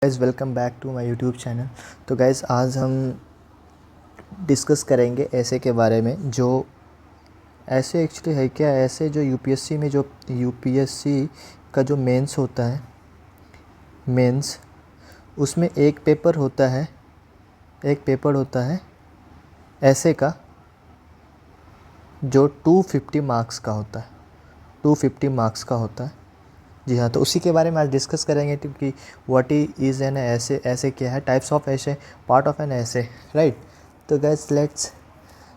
Guys welcome back to my YouTube channel. तो guys आज हम डिस्कस करेंगे ऐसे के बारे में जो ऐसे एक्चुअली है क्या। ऐसे जो यूपीएससी का जो मेंस होता है, मेंस उसमें एक पेपर होता है ऐसे का जो 250 मार्क्स का होता है। 250 मार्क्स का होता है, जी हाँ। तो उसी के बारे में आज डिस्कस करेंगे कि व्हाट इज़ एन ऐसे, ऐसे क्या है, types of essay, part of an essay, right. तो guys let's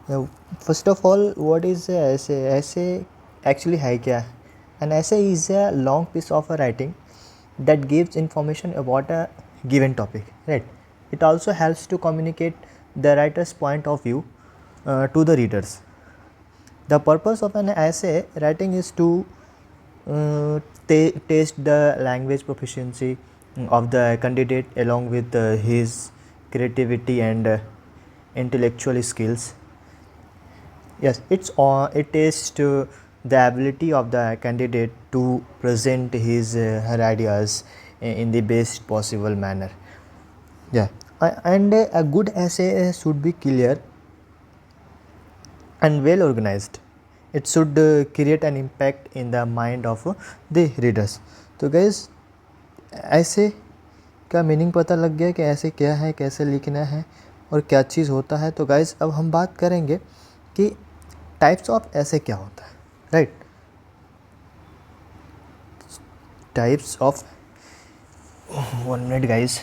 first of all what is essay. Essay actually है क्या। An essay is a long piece of a writing that gives information about a given topic, right. It also helps to communicate the writer's point of view to the readers. The purpose of an essay writing is to test the language proficiency of the candidate along with his creativity and intellectual skills. Yes, it tests the ability of the candidate to present his her ideas in the best possible manner. Yeah, and a good essay should be clear and well organized. It should create an impact in the mind of the readers. तो guys ऐसे का meaning पता लग गया कि ऐसे क्या है, कैसे लिखना है और क्या चीज़ होता है। तो गाइज अब हम बात करेंगे कि टाइप्स ऑफ ऐसे क्या होता है, right. Types of, 1 minute guys.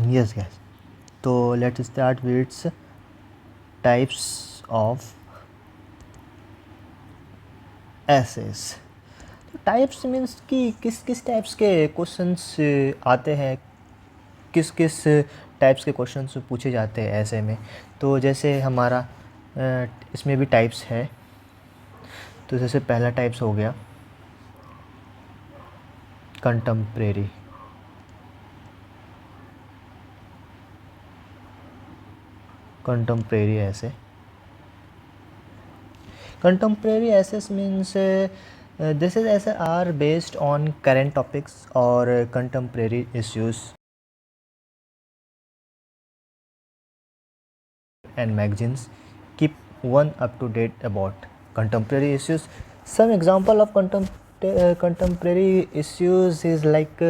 Yes guys, तो let's start with types of essays. Types means कि किस किस टाइप्स के क्वेश्चंस आते हैं, किस किस टाइप्स के क्वेश्चंस पूछे जाते हैं ऐसे में। तो जैसे हमारा इसमें भी टाइप्स है। तो जैसे पहला टाइप्स हो गया कंटेम्प्रेरी। कंटेम्प्रेरी ऐसे, contemporary essays means this is essay are based on current topics or contemporary issues and magazines keep one up to date about contemporary issues. Some example of contemporary issues is like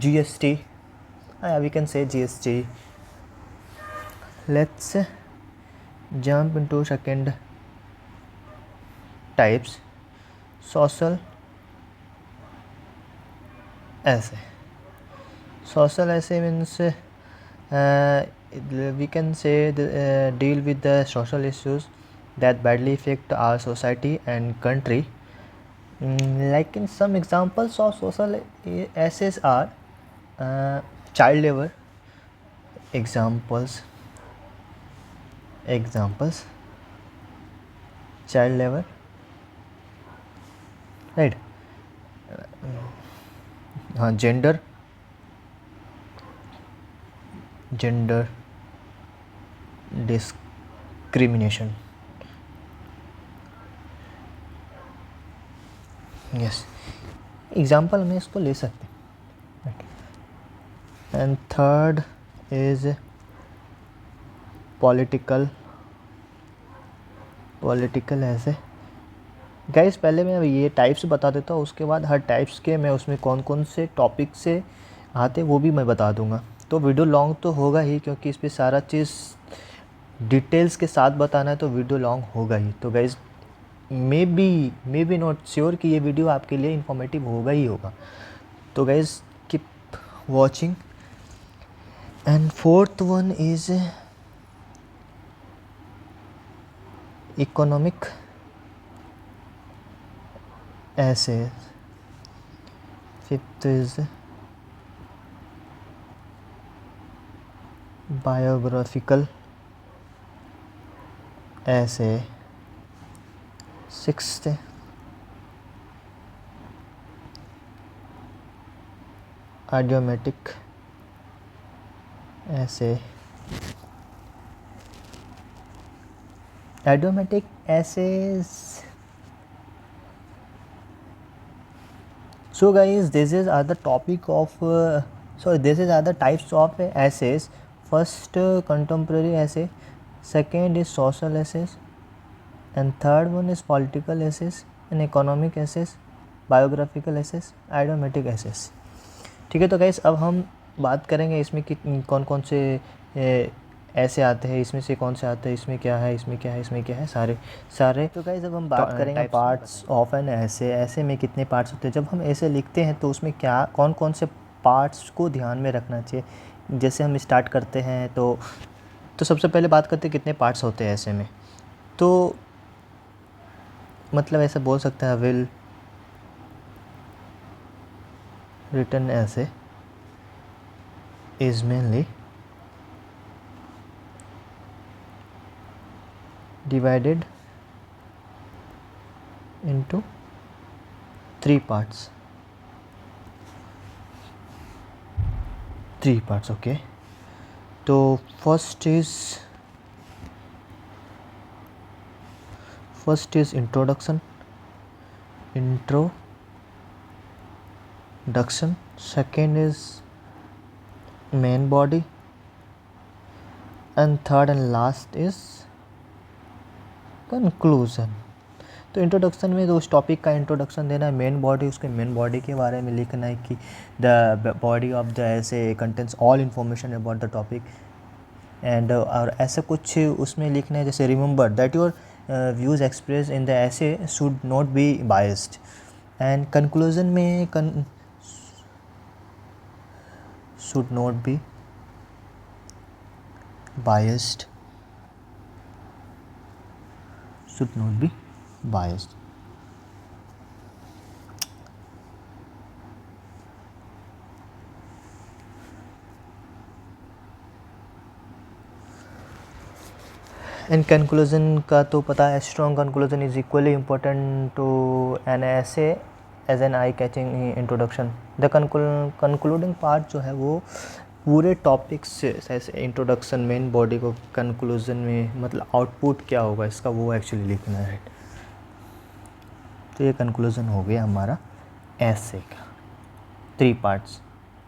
GST. We can say GST. Let's jump into second types, social essay. Social essay means we can say deal with the social issues that badly affect our society and country. Like in some examples of social essays are child labor. Examples child labor, right. Gender discrimination. Yes, example में इसको ले सकते हैं। And third is political ऐसे। Guys पहले मैं ये types बता देता हूँ, उसके बाद हर टाइप्स के मैं उसमें कौन कौन से टॉपिक से आते वो भी मैं बता दूँगा। तो वीडियो लॉन्ग तो होगा ही, क्योंकि इस पर सारा चीज़ डिटेल्स के साथ बताना है, तो वीडियो लॉन्ग होगा ही। तो guys may be not sure कि ये वीडियो आपके लिए इंफॉर्मेटिव होगा ही होगा। तो guys keep watching. And fourth one is economic ऐसे। फिफ्थ इज बायोग्राफिकल ऐसे। सिक्स्थ आइडियोमेटिक ऐसे idiomatic essays. So guys, this is are the topic of this is are the types of essays. First, contemporary essay, second is social essays, and third one is political essays and economic essays, biographical essays, idiomatic essays. ठीक है, तो guys अब हम बात करेंगे इसमें कि कौन कौन से ऐसे आते हैं, इसमें से कौन से आते हैं, इसमें क्या है, इसमें क्या है, इसमें क्या है, सारे। तो गाइस अब हम बात करेंगे पार्ट्स ऑफ एन ऐसे। ऐसे में कितने पार्ट्स होते हैं, जब हम ऐसे लिखते हैं तो उसमें क्या कौन कौन से पार्ट्स को ध्यान में रखना चाहिए। जैसे हम स्टार्ट करते हैं तो सबसे पहले बात करते हैं कितने पार्ट्स होते हैं ऐसे में। तो मतलब ऐसे बोल सकते हैं विल रिटन ऐसे is mainly divided into 3 parts. 3 parts, okay. So first is introduction. Second is main body, and third and last is conclusion. तो इंट्रोडक्शन में तो उस टॉपिक का इंट्रोडक्शन देना है, मेन बॉडी, उसके मेन बॉडी के बारे में लिखना है कि the body of the essay contents all information about the topic and और ऐसा कुछ उसमें लिखना है जैसे remember that your views express in the essay should not be biased. And conclusion में should not be biased. And conclusion का तो पता है, strong conclusion is equally important to an essay as an eye catching introduction. The concluding part जो है वो पूरे topic से ऐसे इंट्रोडक्शन, मेन बॉडी को कंक्लूजन में मतलब आउटपुट क्या होगा इसका वो एक्चुअली लिखना है। तो ये कंक्लूजन हो गया हमारा ऐसे का। 3 पार्ट्स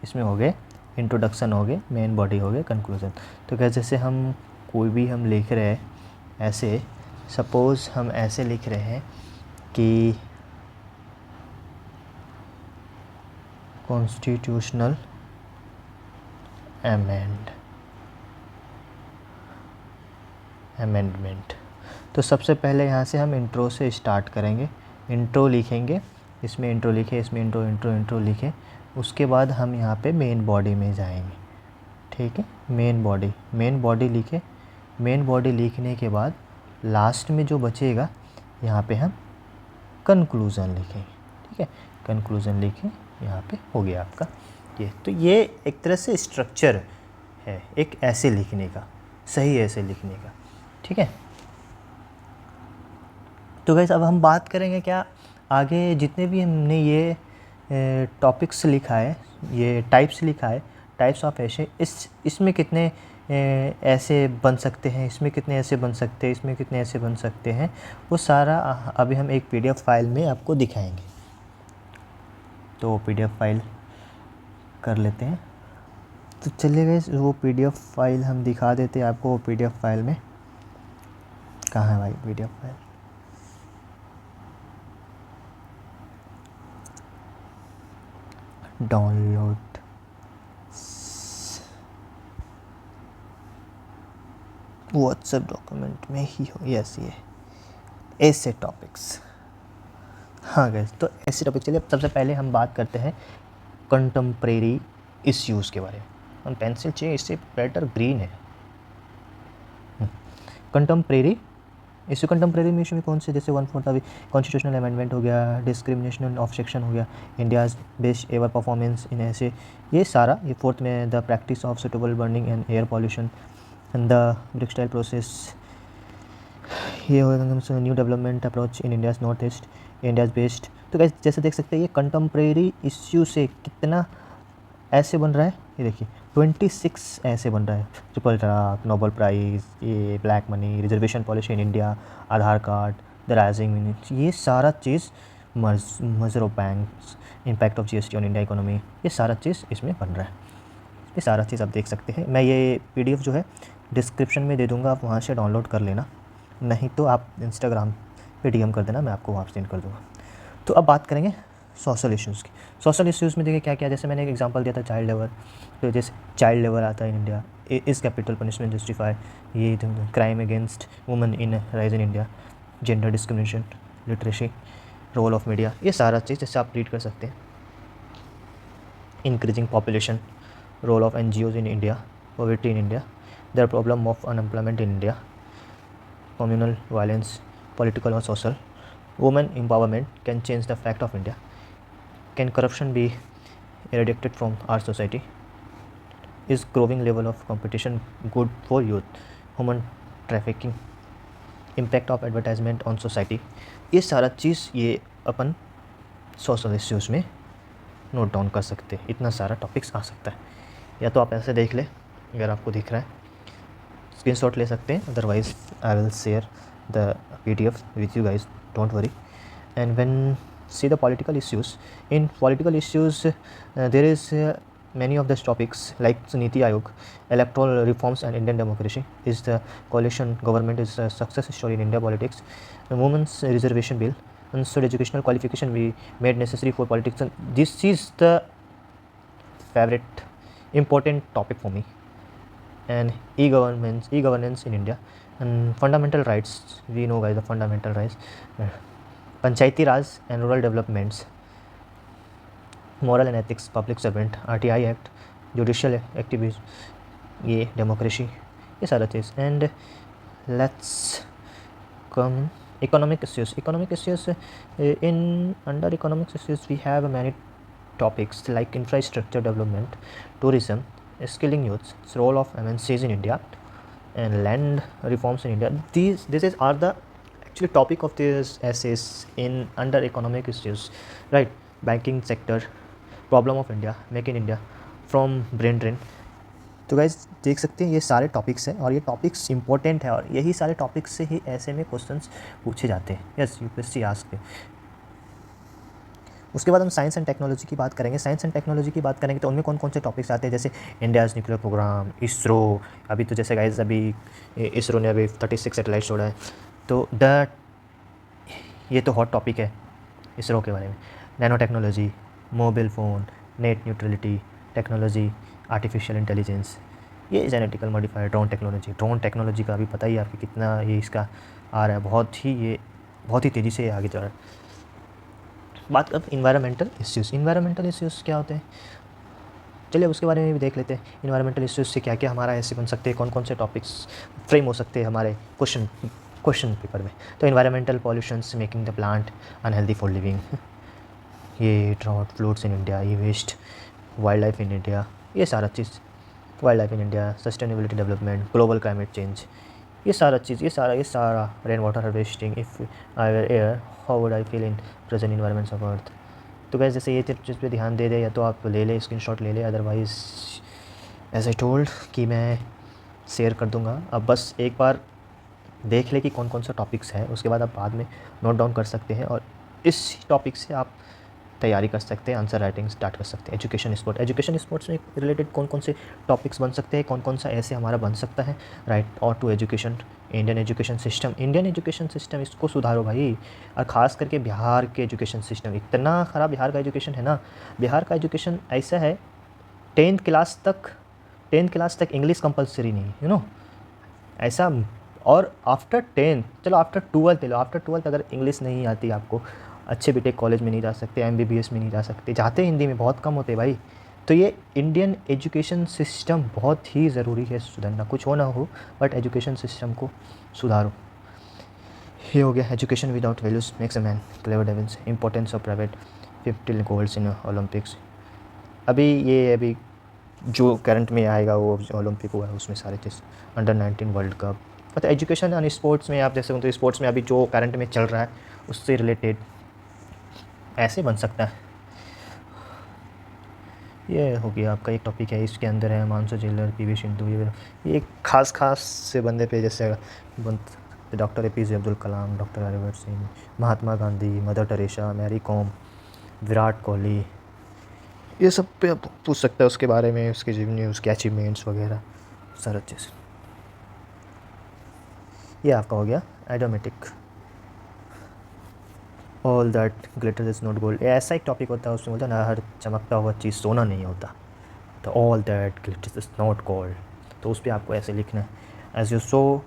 इसमें हो गए, इंट्रोडक्शन हो गए, मेन बॉडी हो गए, कंक्लूजन। तो क्या जैसे हम कोई भी हम लिख रहे हैं ऐसे, सपोज़ हम ऐसे लिख रहे हैं कि कॉन्स्टिट्यूशनल अमेंडमेंट। तो सबसे पहले यहाँ से हम इंट्रो से स्टार्ट करेंगे, इंट्रो लिखेंगे, इसमें इंट्रो लिखे, इसमें इंट्रो लिखे। उसके बाद हम यहाँ पे मेन बॉडी में जाएंगे, ठीक है। मेन बॉडी लिखे, मेन बॉडी लिखने के बाद लास्ट में जो बचेगा यहाँ पे हम कंक्लूज़न लिखेंगे, ठीक है। कंक्लूज़न लिखें, यहाँ पे हो गया आपका ये। तो ये एक तरह से स्ट्रक्चर है एक ऐसे लिखने का, सही ऐसे लिखने का, ठीक है। तो गाइस अब हम बात करेंगे क्या आगे जितने भी हमने ये टॉपिक्स लिखा है, ये टाइप्स लिखा है, टाइप्स ऑफ ऐसे, इसमें कितने ऐसे बन सकते हैं, इसमें कितने ऐसे बन सकते हैं, इसमें कितने ऐसे बन सकते हैं, वो सारा अभी हम एक PDF फाइल में आपको दिखाएंगे। तो PDF फाइल कर लेते हैं। तो चलिए गाइस वो PDF फाइल हम दिखा देते हैं आपको। वो PDF फाइल में कहाँ है भाई PDF file? Download, WhatsApp document में ही हो, यस, ये ऐसे टॉपिक्स। हाँ गाइस, तो ऐसे टॉपिक। चलिए सबसे पहले हम बात करते हैं कंटेम्प्रेरी इश्यूज़ के बारे में। हम पेंसिल चाहिए, इससे बेटर ग्रीन है। कंटेम्प्रेरी इश्यू, कंटेम्प्रेरी में इशू में कौन से, जैसे 1/4 कॉन्स्टिट्यूशनल अमेंडमेंट हो गया, डिस्क्रिमिनेशन ऑफ सेक्शन हो गया, India's best ever performance in essay, ये सारा। ये 4th में the practice of stubble burning and air pollution and the bricks tile process, ये होगा new development approach in India's north east, India's based. तो guys जैसे देख सकते हैं ये कंटेम्प्रेरी इश्यू से कितना ऐसे बन रहा है, ये देखिए 26 ऐसे बन रहा है, ट्रिपल तलाक, नोबेल प्राइज़, ये black money, reservation policy in India, Aadhaar card, the rising minute, ये सारा चीज़ merger of banks, impact of GST on India economy, ये सारा चीज़ इसमें बन रहा है। ये सारा चीज़ आप देख सकते हैं। मैं ये पीडीएफ जो है डिस्क्रिप्शन में दे दूँगा, आप वहाँ से डाउनलोड कर लेना, नहीं तो आप इंस्टाग्राम पे डीएम कर देना, मैं आपको वहाँ सेंड कर दूँगा। तो अब बात करेंगे सोशल इश्यूज़ की। सोशल इश्यूज़ में देखिए क्या क्या, जैसे मैंने एक एग्जांपल दिया था चाइल्ड लेबर, तो जैसे चाइल्ड लेबर आता है in India, is capital punishment justify, ये crime against women in rise in India, gender discrimination, literacy, role of media, ये सारा चीज़ जैसे आप रीड कर सकते हैं। Increasing population, role of NGOs in India, poverty in India, the problem of unemployment in India, communal violence, political or social, women empowerment can change the fact of India, can corruption be eradicated from our society, is growing level of competition good for youth, human trafficking, impact of advertisement on society, ये सारा चीज़ ये अपन social issues में note down कर सकते हैं। इतना सारा topics आ सकता है, या तो आप ऐसे देख ले, अगर आपको दिख रहा है स्क्रीनशॉट ले सकते हैं, otherwise I will share the PDF with you guys, don't worry. And when see the political issues, in political issues there is many of these topics like Niti Aayog, electoral reforms and Indian democracy, is the coalition government is a success story in India politics, the women's reservation bill, and so educational qualification we made necessary for politics, and this is the favorite important topic for me. And e-governance in India, and fundamental rights, we know guys the fundamental rights, Panchayati Raj and rural developments, moral and ethics, public servant, RTI Act, judicial activism, ये democracy, ये सारा चीज़। And let's come economic issues. Economic issues, in under economic issues we have many topics like infrastructure development, tourism, skilling youth, role of MNCs in India, and land reforms in India. These are the actually topic of these essays in under economic issues, right? Banking sector, problem of India, make in India, from brain drain. तो guys देख सकते हैं ये सारे topics हैं, और ये topics important है, और यही सारे टॉपिक्स से ही ऐसे में क्वेश्चंस पूछे जाते हैं। Yes, UPSC ask. उसके बाद हम साइंस एंड टेक्नोलॉजी की बात करेंगे। साइंस एंड टेक्नोलॉजी की बात करेंगे तो उनमें कौन कौन से टॉपिक्स आते हैं, जैसे इंडियाज़ न्यूक्लियर प्रोग्राम, इसरो, अभी तो जैसे गाइज अभी इसरो ने अभी 36 सैटेलाइट छोड़ा है, तो ये तो हॉट टॉपिक है इसरो के बारे में। Nano technology, mobile phone, net neutrality technology, artificial intelligence, ये जेनेटिकल मॉडिफाइड, ड्रोन टेक्नोलॉजी का अभी पता ही है आपको कितना ये इसका आ रहा है, बहुत ही तेज़ी से आगे जा रहा है। बात अब इन्वायरमेंटल इश्यूज़ क्या होते हैं, चलिए उसके बारे में भी देख लेते हैं। इन्वायरमेंटल इश्यूज़ से क्या क्या हमारा ऐसे बन सकते हैं, कौन कौन से टॉपिक्स फ्रेम हो सकते हैं हमारे क्वेश्चन पेपर में। तो environmental pollutions making the plant unhealthy for living, ये ड्रॉट, फ्लूड्स इन इंडिया, ये waste, wild life in India, ये सारा चीज़, wild life in India, sustainability development, global climate change, ये सारा rain water harvesting, if I were air how would I feel in present environments of earth. तो वैसे जैसे ये चीज़ पे ध्यान दे या तो आप ले स्क्रीनशॉट ले ले, अदरवाइज़ एज आई टोल्ड कि मैं शेयर कर दूंगा। अब बस एक बार देख ले कि कौन कौन सा टॉपिक्स है, उसके बाद आप बाद में नोट डाउन कर सकते हैं, और इस टॉपिक से आप तैयारी कर सकते हैं, आंसर राइटिंग स्टार्ट कर सकते हैं। एजुकेशन स्पोर्ट्स में रिलेटेड कौन कौन से टॉपिक्स बन सकते हैं, कौन कौन सा ऐसे हमारा बन सकता है, राइट। और to education, Indian education system, इसको सुधारो भाई। और ख़ास करके बिहार के एजुकेशन सिस्टम इतना ख़राब बिहार का एजुकेशन है ना। बिहार का एजुकेशन ऐसा है, 10th क्लास तक इंग्लिश कंपलसरी नहीं, यू नो ऐसा। और आफ्टर 10th, चलो आफ्टर 12th ले लो, आफ्टर 12th अगर इंग्लिश नहीं आती आपको, अच्छे बीटेक कॉलेज में नहीं जा सकते, MBBS में नहीं जा सकते, जाते हिंदी में बहुत कम होते भाई। तो ये इंडियन एजुकेशन सिस्टम बहुत ही ज़रूरी है सुधरना, कुछ हो ना हो बट एजुकेशन सिस्टम को सुधारो। ये हो गया education without values makes a man clever devils, importance of private, 50 golds in Olympics. अभी जो करंट में आएगा वो ओलंपिक हुआ है, उसमें सारे चीज़, अंडर 19 वर्ल्ड कप, मतलब एजुकेशन एंड स्पोर्ट्स में आप जैसे तो स्पोर्ट्स में अभी जो करंट में चल रहा है उससे रिलेटेड ऐसे बन सकता है। ये हो गया आपका एक टॉपिक है। इसके अंदर है मानसो जिलर, पीवी सिंधु, ये एक खास से बंदे पे, जैसे doctor APJ Abdul Kalam, doctor Harbhajan Singh, Mahatma Gandhi, Mother Teresa, Mary Kom, Virat Kohli, ये सब पे आप पूछ सकते हैं उसके बारे में, उसके जीवनी, उसके अचीवमेंट्स वगैरह सारा चीज़। ये आपका हो गया idiomatic. All that glitter is not gold, ऐसा एक टॉपिक होता है, उसमें बोलता है ना, हर चमकता हुआ चीज़ सोना नहीं होता। तो all that glitter is not gold, तो उस पर आपको ऐसे लिखना है, एज यू सो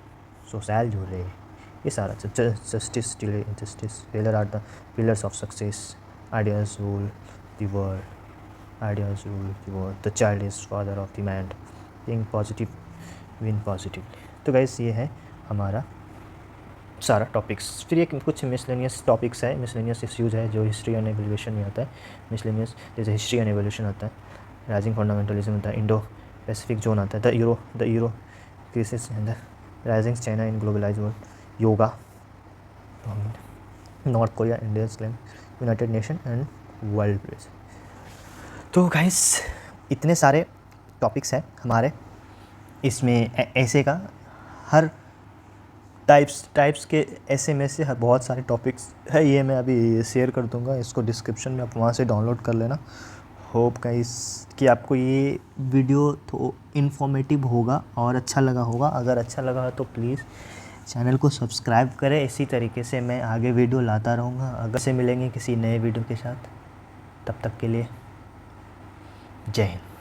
सैल जो रहे। ये सारा justice delay injustice, failure are the pillars of success, ideas rule the world, ideas rule the world, the child is father of the man, think positive win positively। तो guys ये है हमारा सारा topics. फिर एक कुछ मिसलेनियस टॉपिक्स है, miscellaneous issues है जो हिस्ट्री एंड एवोल्यूशन में आता है। मिसलेनियस जैसे हिस्ट्री एंड एवोल्यूशन आता है, राइजिंग फंडामेंटलिज्म होता है, इंडो पैसिफिक जोन आता है, the euro crisis and the rising China in globalize world, yoga, North Korea, India claim, United Nation and world peace. तो गाइस इतने सारे टॉपिक्स हैं हमारे इसमें, ऐसे का हर टाइप्स के ऐसे में से बहुत सारे टॉपिक्स है। ये मैं अभी शेयर कर दूंगा इसको डिस्क्रिप्शन में, आप वहाँ से डाउनलोड कर लेना। होप गाइस कि आपको ये वीडियो तो इन्फॉर्मेटिव होगा और अच्छा लगा होगा। अगर अच्छा लगा तो प्लीज़ चैनल को सब्सक्राइब करें। इसी तरीके से मैं आगे वीडियो लाता रहूँगा। अगर से मिलेंगे किसी नए वीडियो के साथ, तब तक के लिए जय हिंद।